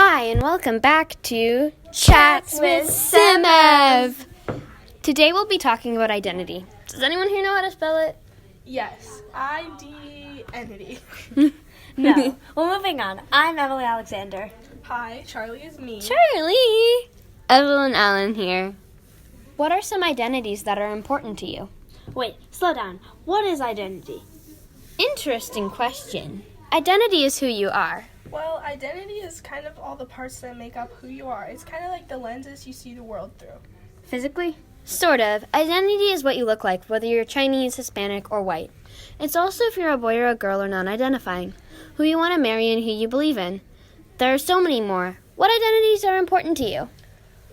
Hi, and welcome back to Chats with Simev. Today we'll be talking about identity. Does anyone here know how to spell it? Yes, identity. No. Well, moving on. I'm Emily Alexander. Hi, Charlie is me. Charlie! Evelyn Allen here. What are some identities that are important to you? Wait, slow down. What is identity? Interesting question. Identity is who you are. Well, identity is kind of all the parts that make up who you are. It's kind of like the lenses you see the world through. Physically? Sort of. Identity is what you look like, whether you're Chinese, Hispanic, or white. It's also if you're a boy or a girl or non-identifying, who you want to marry and who you believe in. There are so many more. What identities are important to you?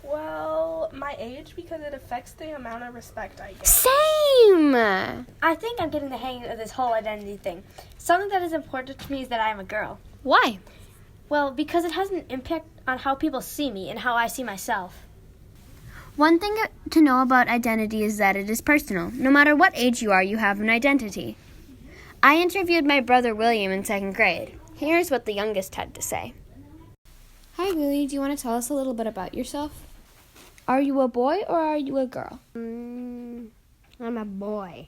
Well, my age, because it affects the amount of respect I get. Same! I think I'm getting the hang of this whole identity thing. Something that is important to me is that I am a girl. Why? Well, because it has an impact on how people see me and how I see myself. One thing to know about identity is that it is personal. No matter what age you are, you have an identity. I interviewed my brother William in 2nd grade. Here's what the youngest had to say. Hi, Willie. Do you want to tell us a little bit about yourself? Are you a boy or are you a girl? I'm a boy.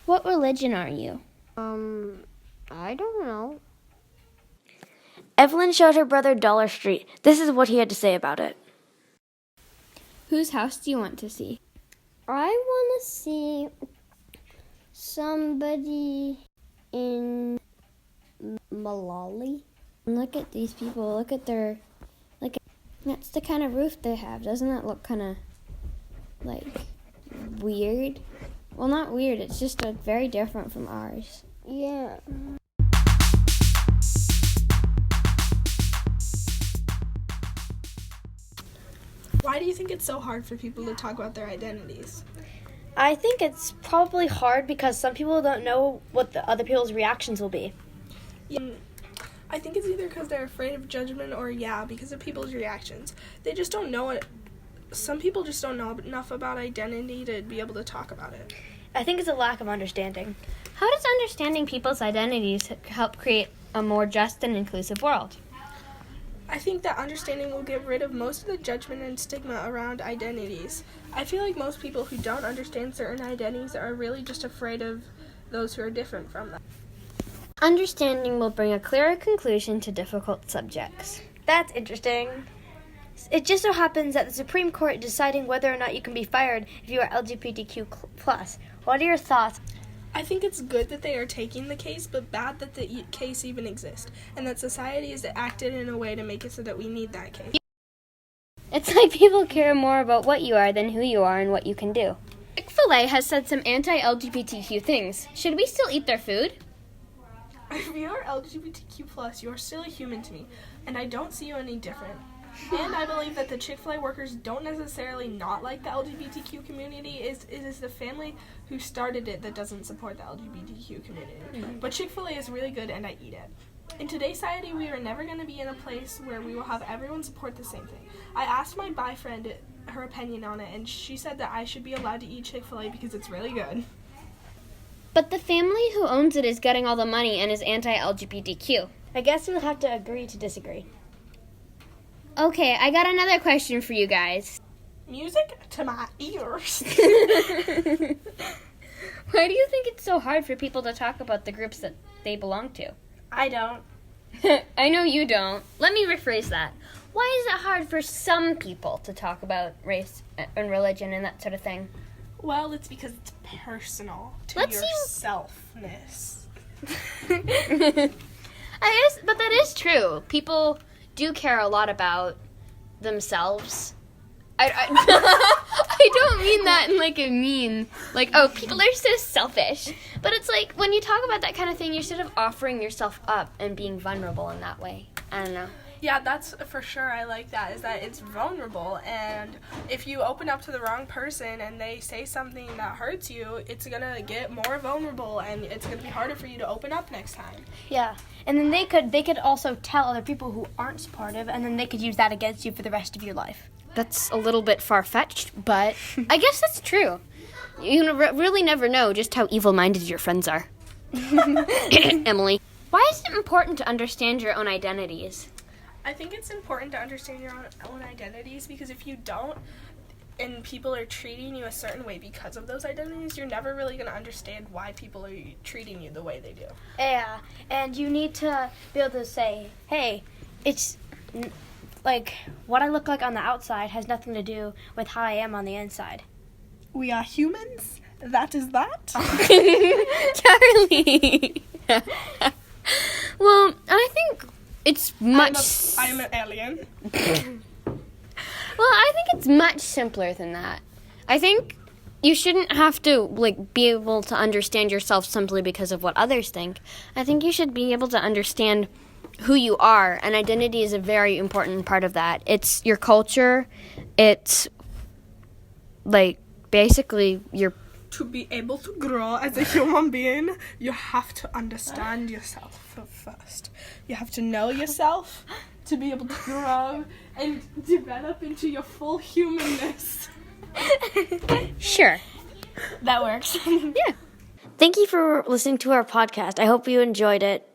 What religion are you? I don't know. Evelyn showed her brother Dollar Street. This is what he had to say about it. Whose house do you want to see? I want to see somebody in Malali. Look at these people. Look at their... That's the kind of roof they have. Doesn't that look kind of, weird? Well, not weird. It's just very different from ours. Yeah. Why do you think it's so hard for people to talk about their identities? I think it's probably hard because some people don't know what the other people's reactions will be. I think it's either because they're afraid of judgment or, because of people's reactions. They just don't know it. Some people just don't know enough about identity to be able to talk about it. I think it's a lack of understanding. How does understanding people's identities help create a more just and inclusive world? I think that understanding will get rid of most of the judgment and stigma around identities. I feel like most people who don't understand certain identities are really just afraid of those who are different from them. Understanding will bring a clearer conclusion to difficult subjects. That's interesting. It just so happens that the Supreme Court is deciding whether or not you can be fired if you are LGBTQ+. What are your thoughts? I think it's good that they are taking the case, but bad that the case even exists, and that society has acted in a way to make it so that we need that case. It's like people care more about what you are than who you are and what you can do. Chick-fil-A has said some anti-LGBTQ things. Should we still eat their food? If you are LGBTQ+, you are still a human to me, and I don't see you any different. And I believe that the Chick-fil-A workers don't necessarily not like the LGBTQ community. It is the family who started it that doesn't support the LGBTQ community. But Chick-fil-A is really good, and I eat it. In today's society, we are never going to be in a place where we will have everyone support the same thing. I asked my bi friend her opinion on it, and she said that I should be allowed to eat Chick-fil-A because it's really good. But the family who owns it is getting all the money and is anti-LGBTQ. I guess we'll have to agree to disagree. Okay, I got another question for you guys. Music to my ears. Why do you think it's so hard for people to talk about the groups that they belong to? I don't. I know you don't. Let me rephrase that. Why is it hard for some people to talk about race and religion and that sort of thing? Well, it's because it's personal to Let's your see. selfness. But that is true. People do care a lot about themselves. I don't mean that in a mean, people are so selfish. But it's like, when you talk about that kind of thing, you're sort of offering yourself up and being vulnerable in that way. I don't know. Yeah, that's for sure. I like that, is that it's vulnerable, and if you open up to the wrong person and they say something that hurts you, it's going to get more vulnerable, and it's going to be harder for you to open up next time. Yeah, and then they could also tell other people who aren't supportive, and then they could use that against you for the rest of your life. That's a little bit far-fetched, but I guess that's true. You really never know just how evil-minded your friends are. Emily, why is it important to understand your own identities? I think it's important to understand your own identities, because if you don't, and people are treating you a certain way because of those identities, you're never really going to understand why people are treating you the way they do. Yeah, and you need to be able to say, hey, it's like what I look like on the outside has nothing to do with how I am on the inside. We are humans. That is that. Charlie. Well, I think it's much. I'm an alien. Well, I think it's much simpler than that. I think you shouldn't have to be able to understand yourself simply because of what others think. I think you should be able to understand who you are, and identity is a very important part of that. It's your culture. It's basically your. To be able to grow as a human being, you have to understand yourself first. You have to know yourself to be able to grow and develop into your full humanness. Sure. That works. Yeah. Thank you for listening to our podcast. I hope you enjoyed it.